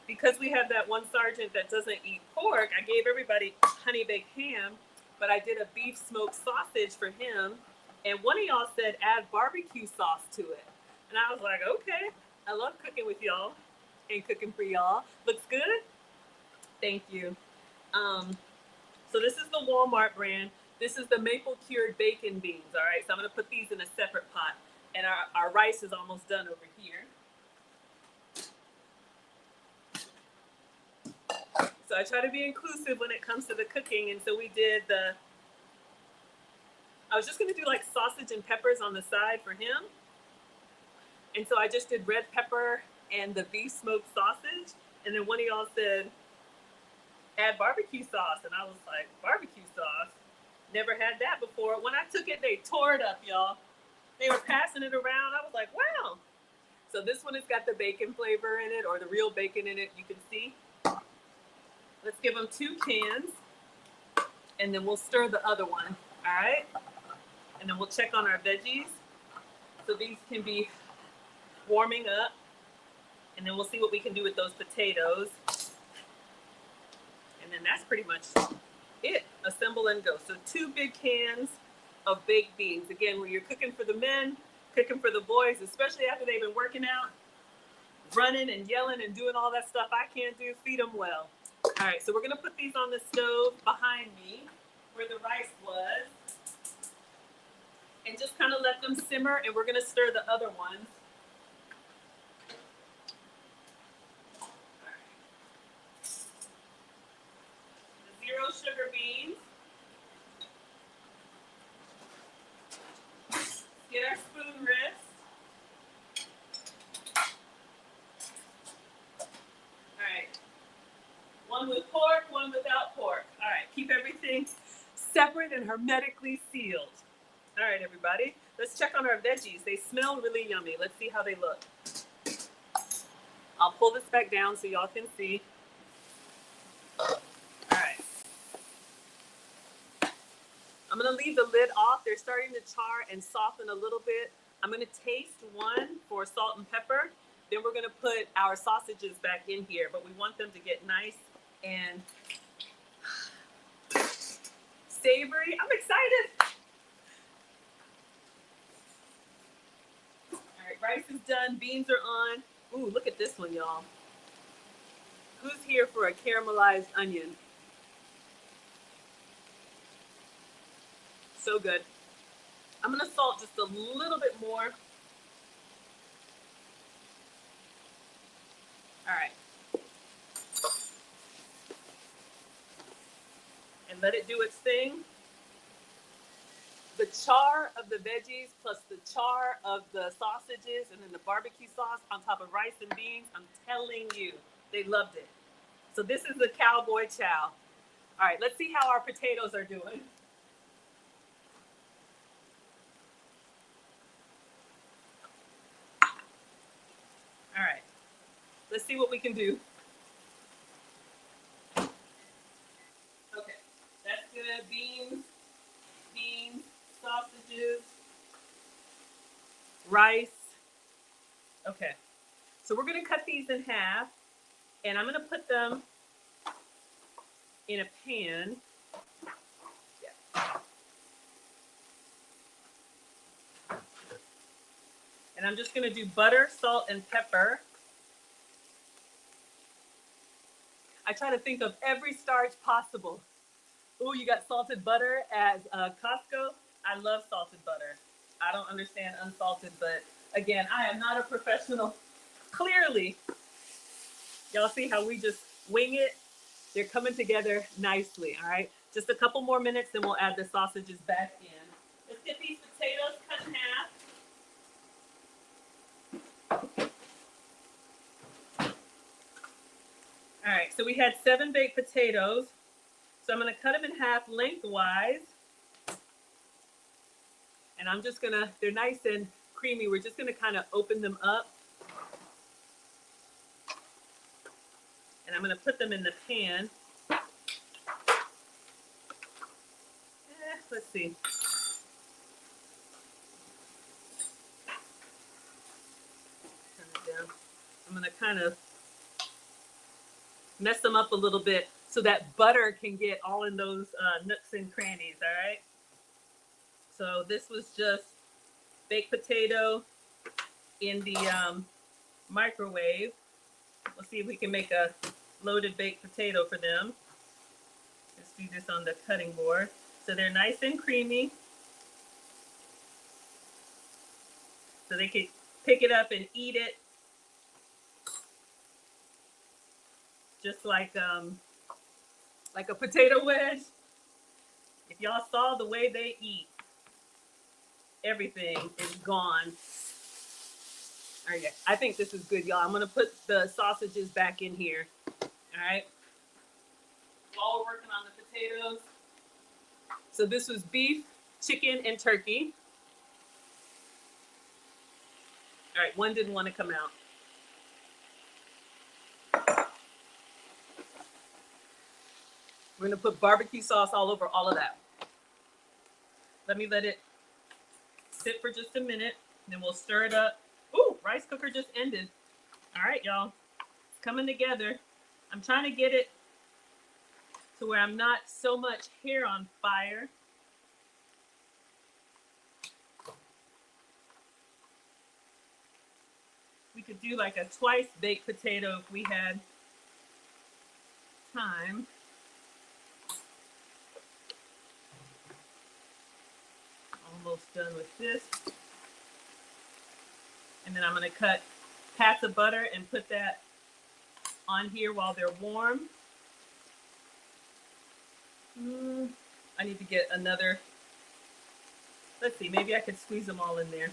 Because we have that one sergeant that doesn't eat pork, I gave everybody honey baked ham, but I did a beef smoked sausage for him. And one of y'all said add barbecue sauce to it. And I was like, okay, I love cooking with y'all and cooking for y'all. Looks good? Thank you. So this is the Walmart brand. This is the maple cured bacon beans, all right? So I'm gonna put these in a separate pot. And our rice is almost done over here. So I try to be inclusive when it comes to the cooking. And so we did I was just gonna do like sausage and peppers on the side for him. And so I just did red pepper and the beef smoked sausage. And then one of y'all said, add barbecue sauce. And I was like, barbecue sauce? Never had that before. When I took it, they tore it up, y'all. They were passing it around. I was like, wow. So this one has got the bacon flavor in it, or the real bacon in it, you can see. Let's give them 2 cans, and then we'll stir the other one, all right? And then we'll check on our veggies. So these can be warming up, and then we'll see what we can do with those potatoes. And then that's pretty much it. Assemble and go. So 2 big cans of baked beans. Again, when you're cooking for the men, cooking for the boys, especially after they've been working out, running and yelling and doing all that stuff I can't do. Feed them well. All right, so we're gonna put these on the stove behind me where the rice was and just kind of let them simmer, and we're gonna stir the other ones. The zero sugar beans. Get our spoon wrist. All right. One with pork, one without pork. All right, keep everything separate and hermetically sealed. All right, everybody. Let's check on our veggies. They smell really yummy. Let's see how they look. I'll pull this back down so y'all can see. All right. I'm gonna leave the lid off. They're starting to char and soften a little bit. I'm gonna taste one for salt and pepper. Then we're gonna put our sausages back in here, but we want them to get nice and savory. I'm excited. All right, rice is done, beans are on. Ooh, look at this one, y'all. Who's here for a caramelized onion? So good. I'm gonna salt just a little bit more. All right. And let it do its thing. The char of the veggies plus the char of the sausages and then the barbecue sauce on top of rice and beans, I'm telling you, they loved it. So this is the Cowboy Chow. All right, let's see how our potatoes are doing. All right, let's see what we can do. Okay, that's good. Beans, sausages, rice. Okay, so we're gonna cut these in half and I'm gonna put them in a pan. Yeah. And I'm just gonna do butter, salt, and pepper. I try to think of every starch possible. Ooh, you got salted butter at Costco. I love salted butter. I don't understand unsalted, but again, I am not a professional. Clearly, y'all see how we just wing it? They're coming together nicely, all right? Just a couple more minutes, then we'll add the sausages back in. Let's get these potatoes cut in half. All right, so we had 7 baked potatoes. So I'm gonna cut them in half lengthwise. And I'm just gonna, they're nice and creamy. We're just gonna kind of open them up. And I'm gonna put them in the pan. Let's see. Turn it down. I'm gonna kind of mess them up a little bit so that butter can get all in those nooks and crannies, all right? So this was just baked potato in the microwave. We'll see if we can make a loaded baked potato for them. Let's do this on the cutting board. So they're nice and creamy. So they can pick it up and eat it just like a potato wedge. If y'all saw the way they eat, everything is gone. All right, I think this is good, y'all. I'm gonna put the sausages back in here. All right. While we're working on the potatoes. So this was beef, chicken, and turkey. All right, one didn't want to come out. We're gonna put barbecue sauce all over all of that. Let it sit for just a minute, then we'll stir it up. Ooh, rice cooker just ended. All right, y'all, it's coming together. I'm trying to get it to where I'm not so much hair on fire. We could do like a twice baked potato if we had time. Almost done with this. And then I'm going to cut pats of butter and put that on here while they're warm. I need to get another. Let's see, maybe I could squeeze them all in there.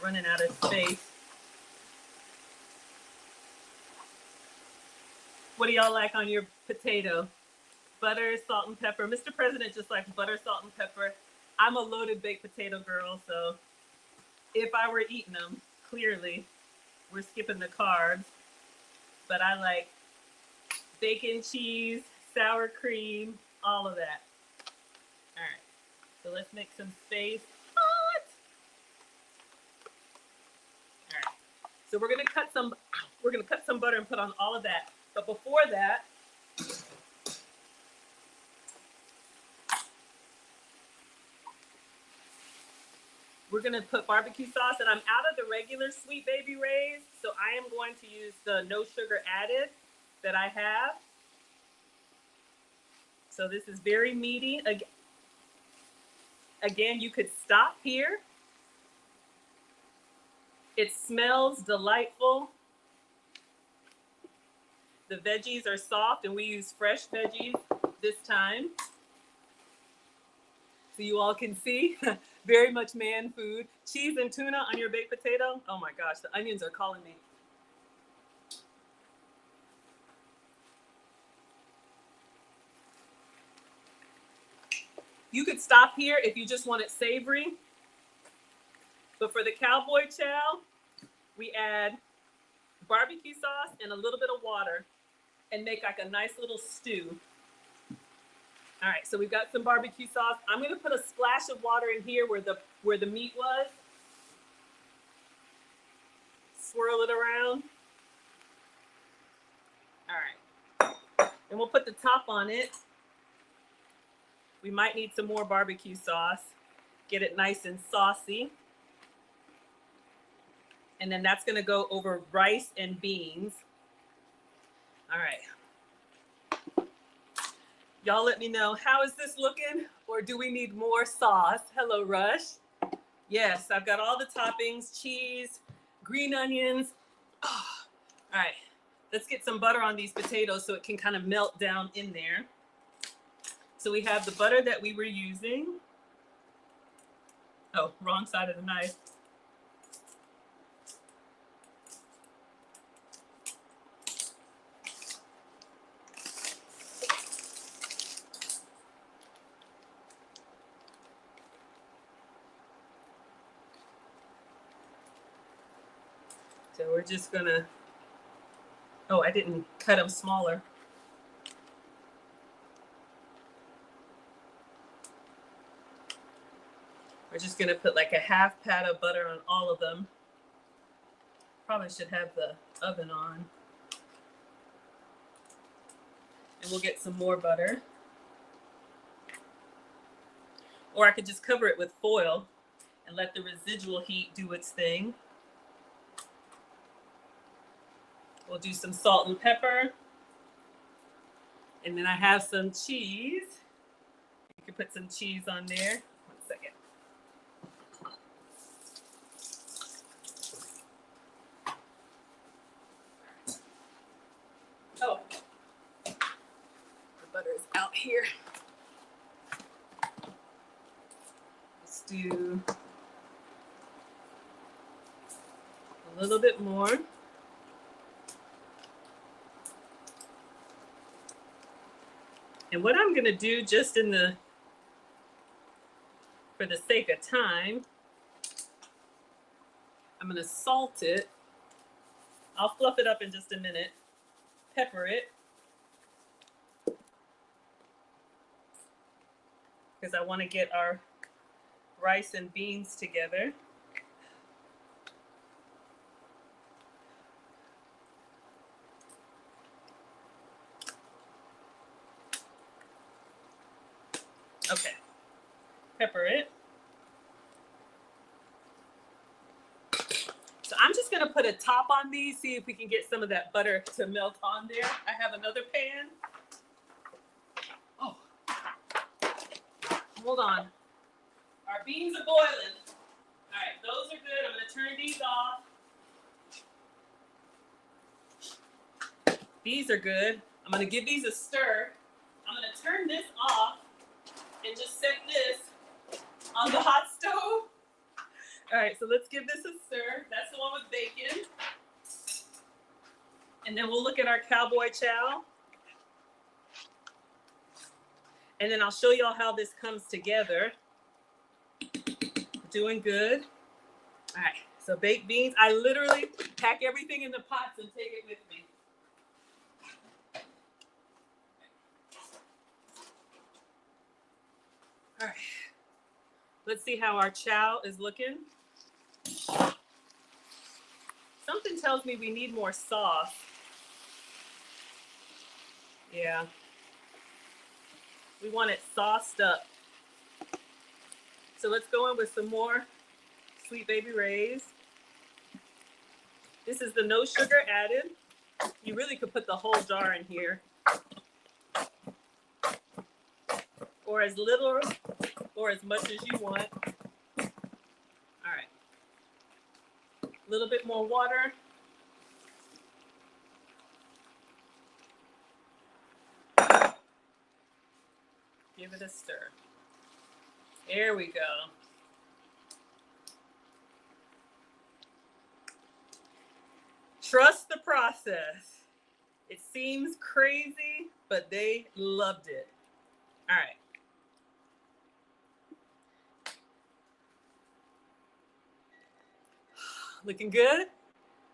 Running out of space. What do y'all like on your potato? Butter, salt, and pepper. Mr. President just likes butter, salt, and pepper. I'm a loaded baked potato girl, so if I were eating them, clearly we're skipping the carbs. But I like bacon, cheese, sour cream, all of that. All right, so let's make some space. Hot. All right, so we're gonna cut some butter and put on all of that. But before that, we're gonna put barbecue sauce, and I'm out of the regular Sweet Baby Ray's, so I am going to use the no sugar added that I have. So this is very meaty. Again, you could stop here. It smells delightful. The veggies are soft, and we use fresh veggies this time. So you all can see, very much man food. Cheese and tuna on your baked potato. Oh my gosh, the onions are calling me. You could stop here if you just want it savory. But for the Cowboy Chow, we add barbecue sauce and a little bit of water and make like a nice little stew. All right, so we've got some barbecue sauce. I'm gonna put a splash of water in here where the meat was. Swirl it around. All right, and we'll put the top on it. We might need some more barbecue sauce. Get it nice and saucy. And then that's gonna go over rice and beans. All right. Y'all let me know, how is this looking? Or do we need more sauce? Hello, Rush. Yes, I've got all the toppings, cheese, green onions. Oh. All right, let's get some butter on these potatoes so it can kind of melt down in there. So we have the butter that we were using. Oh, wrong side of the knife. So we're just gonna, oh, I didn't cut them smaller. We're just gonna put like a half pat of butter on all of them. Probably should have the oven on. And we'll get some more butter. Or I could just cover it with foil and let the residual heat do its thing. We'll do some salt and pepper. And then I have some cheese. You can put some cheese on there. 1 second. Oh, the butter is out here. Let's do a little bit more. And what I'm gonna do just for the sake of time, I'm gonna salt it. I'll fluff it up in just a minute. Pepper it. Because I wanna get our rice and beans together. Okay, pepper it. So I'm just gonna put a top on these, see if we can get some of that butter to melt on there. I have another pan. Oh, hold on. Our beans are boiling. All right, those are good. I'm gonna turn these off. These are good. I'm gonna give these a stir. I'm gonna turn this off and just set this on the hot stove. All right, so let's give this a stir. That's the one with bacon. And then we'll look at our Cowboy Chow. And then I'll show y'all how this comes together. Doing good. All right, so baked beans. I literally pack everything in the pots and take it with me. All right, let's see how our chow is looking. Something tells me we need more sauce. Yeah. We want it sauced up. So let's go in with some more Sweet Baby Ray's. This is the no sugar added. You really could put the whole jar in here. Or as little or as much as you want. All right. A little bit more water. Give it a stir. There we go. Trust the process. It seems crazy, but they loved it. All right. Looking good?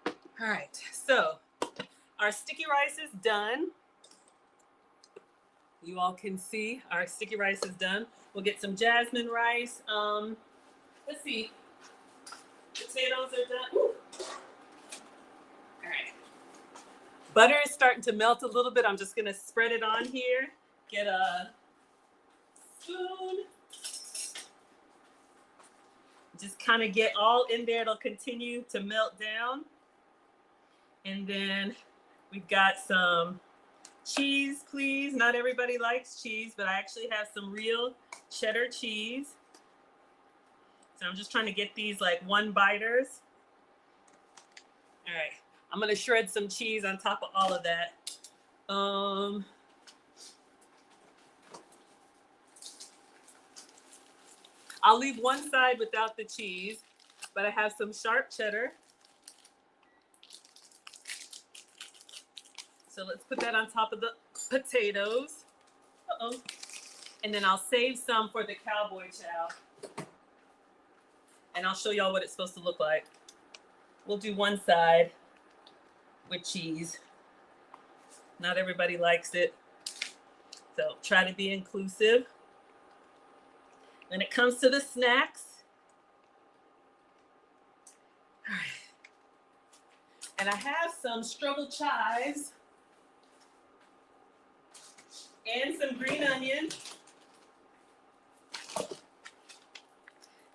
All right, so our sticky rice is done. You all can see our sticky rice is done. We'll get some jasmine rice. Let's see. Potatoes are done. Ooh. All right. Butter is starting to melt a little bit. I'm just gonna spread it on here. Get a spoon. Just kind of get all in there. It'll continue to melt down. And then we've got some cheese, please. Not everybody likes cheese, but I actually have some real cheddar cheese. So I'm just trying to get these like one biters. All right, I'm gonna shred some cheese on top of all of that. I'll leave one side without the cheese, but I have some sharp cheddar. So let's put that on top of the potatoes. Uh-oh. And then I'll save some for the Cowboy Chow. And I'll show y'all what it's supposed to look like. We'll do one side with cheese. Not everybody likes it. So try to be inclusive. When it comes to the snacks, all right. And I have some struggle chives and some green onion.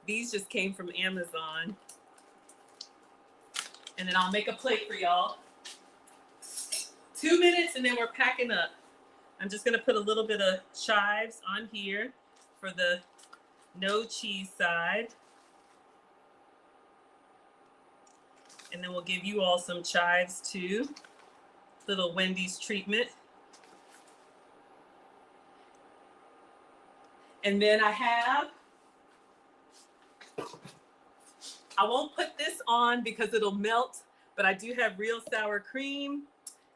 These just came from Amazon. And then I'll make a plate for y'all. 2 minutes and then we're packing up. I'm just gonna put a little bit of chives on here for the no cheese side. And then we'll give you all some chives too. Little Wendy's treatment. And then I won't put this on because it'll melt, but I do have real sour cream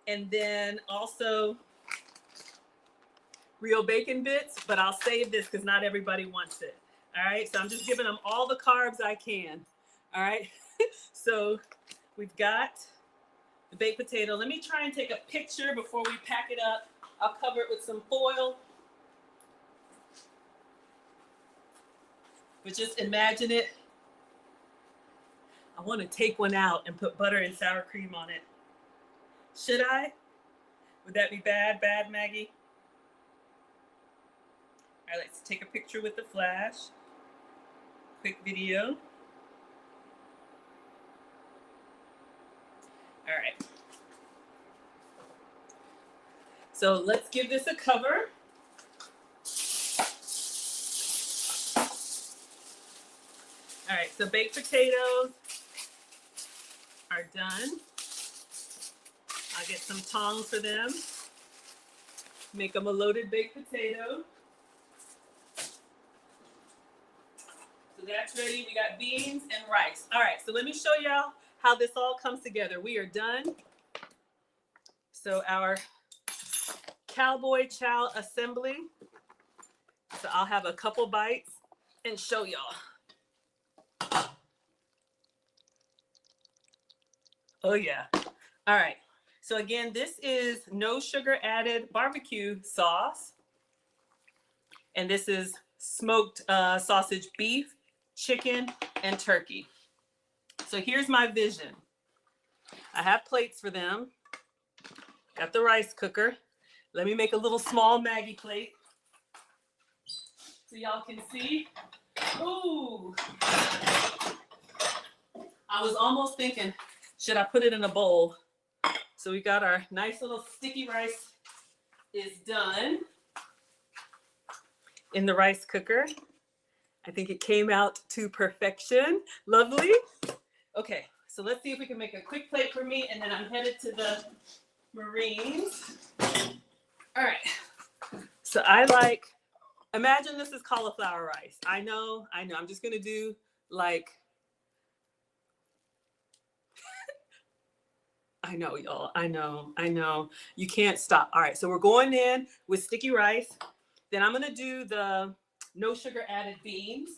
and then also real bacon bits, but I'll save this because not everybody wants it. All right, so I'm just giving them all the carbs I can. All right, so we've got the baked potato. Let me try and take a picture before we pack it up. I'll cover it with some foil. But just imagine it. I want to take one out and put butter and sour cream on it. Should I? Would that be bad, Maggie? All right, let's take a picture with the flash. Quick video. All right. So let's give this a cover. All right, so baked potatoes are done. I'll get some tongs for them. Make them a loaded baked potato. So that's ready. We got beans and rice. All right, so let me show y'all how this all comes together. We are done. So our Cowboy Chow assembly. So I'll have a couple bites and show y'all. Oh yeah. All right. So again, this is no sugar added barbecue sauce. And this is smoked sausage beef, chicken, and turkey. So here's my vision. I have plates for them. Got the rice cooker. Let me make a little small Maggie plate so y'all can see. Ooh. I was almost thinking, should I put it in a bowl? So we got our nice little sticky rice is done in the rice cooker. I think it came out to perfection. Lovely. Okay, so let's see if we can make a quick plate for me, and then I'm headed to the Marines. All right. So I like, imagine this is cauliflower rice. I know. I'm just going to do like, I know, y'all. I know. You can't stop. All right, so we're going in with sticky rice. Then I'm going to do the no sugar added beans.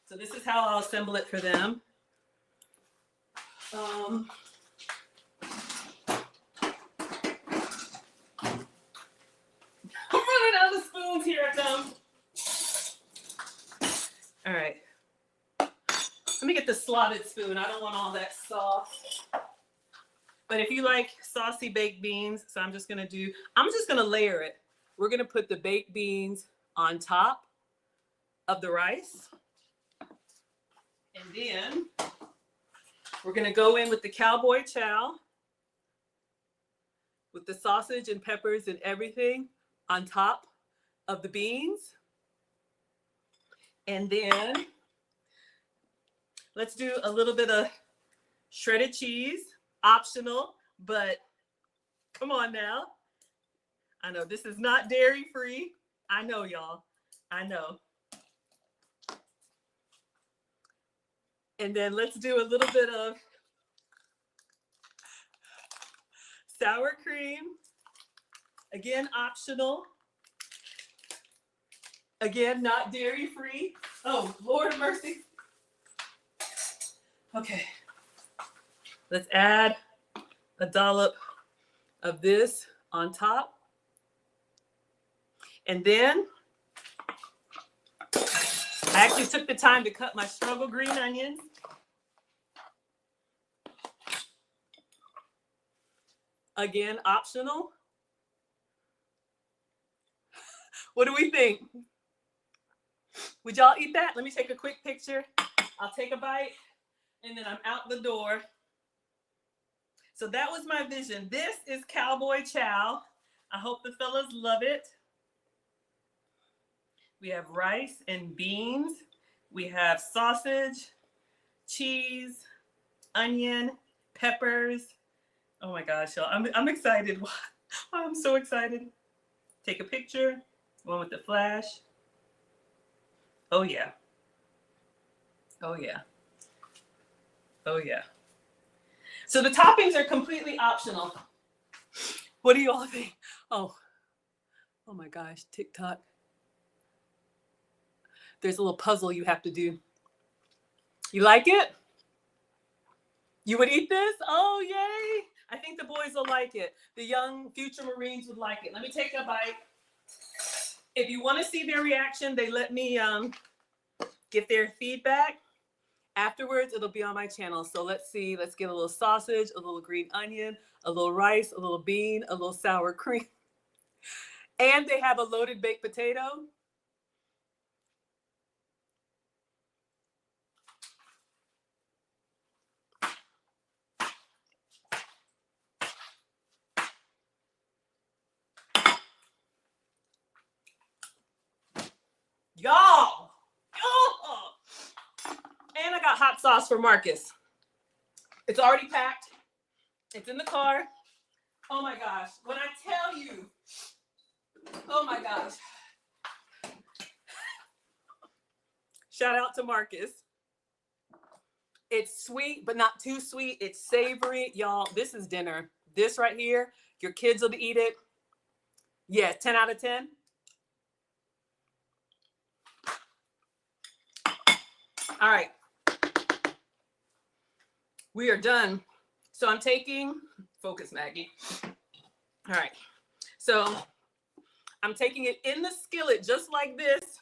So this is how I'll assemble it for them. I'm running out of spoons here at them. All right. Let me get the slotted spoon. I don't want all that sauce. But if you like saucy baked beans, so I'm just gonna layer it. We're gonna put the baked beans on top of the rice. And then we're gonna go in with the Cowboy Chow with the sausage and peppers and everything on top of the beans. And then let's do a little bit of shredded cheese, optional, but come on now. I know this is not dairy free. I know, y'all. I know. And then let's do a little bit of sour cream. Again, optional. Again, not dairy free. Oh, Lord of mercy. Okay. Let's add a dollop of this on top. And then I actually took the time to cut my struggle green onions. Again, optional. What do we think? Would y'all eat that? Let me take a quick picture. I'll take a bite and then I'm out the door. So that was my vision. This is Cowboy Chow. I hope the fellas love it. We have rice and beans. We have sausage, cheese, onion, peppers. Oh my gosh, y'all. I'm excited. I'm so excited. Take a picture. One with the flash. Oh yeah. Oh yeah. Oh yeah. So the toppings are completely optional. What do you all think? Oh my gosh, TikTok. There's a little puzzle you have to do. You like it? You would eat this? Oh, yay. I think the boys will like it. The young future Marines would like it. Let me take a bite. If you want to see their reaction, they let me get their feedback. Afterwards, it'll be on my channel. So let's see. Let's get a little sausage, a little green onion, a little rice, a little bean, a little sour cream. And they have a loaded baked potato. sauce for Marcus. It's already packed. It's in the car. Oh my gosh. When I tell you, oh my gosh. Shout out to Marcus. It's sweet, but not too sweet. It's savory. Y'all, this is dinner. This right here, your kids will eat it. Yeah, 10 out of 10. All right. We are done. So I'm taking, focus, Maggie. All right. So I'm taking it in the skillet just like this.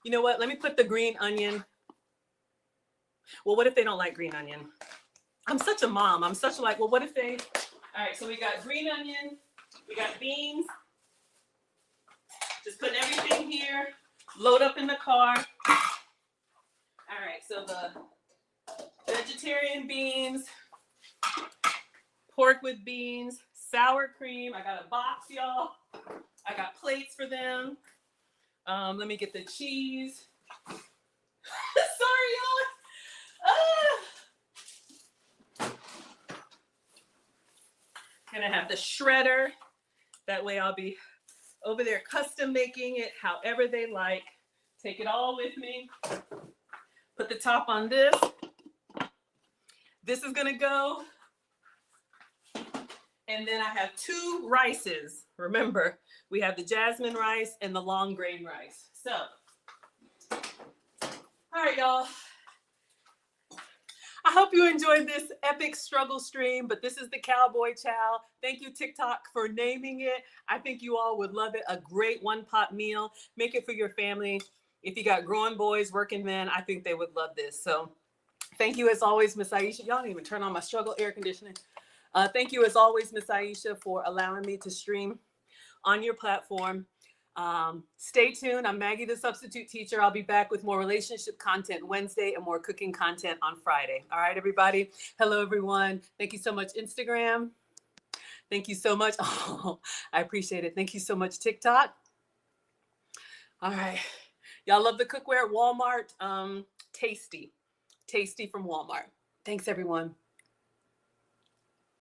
You know what? Let me put the green onion. Well, what if they don't like green onion? I'm such a mom. I'm such like, well, what if they, all right, so we got green onion, we got beans. Just putting everything here, load up in the car. All right, so the vegetarian beans, pork with beans, sour cream. I got a box, y'all. I got plates for them. Let me get the cheese. Sorry, y'all. Gonna have the shredder. That way I'll be over there custom making it however they like. Take it all with me. Put the top on this. This is gonna go. And then I have 2 rices. Remember, we have the jasmine rice and the long grain rice. So, all right, y'all. I hope you enjoyed this epic struggle stream, but this is the Cowboy Chow. Thank you, TikTok, for naming it. I think you all would love it. A great one-pot meal. Make it for your family. If you got growing boys, working men, I think they would love this. So thank you as always, Miss Aisha. Y'all didn't even turn on my struggle air conditioning. Thank you as always, Miss Aisha, for allowing me to stream on your platform. Stay tuned. I'm Maggie, the substitute teacher. I'll be back with more relationship content Wednesday and more cooking content on Friday. All right, everybody. Hello, everyone. Thank you so much, Instagram. Thank you so much. Oh, I appreciate it. Thank you so much, TikTok. All right. Y'all love the cookware at Walmart. Tasty from Walmart. Thanks, everyone.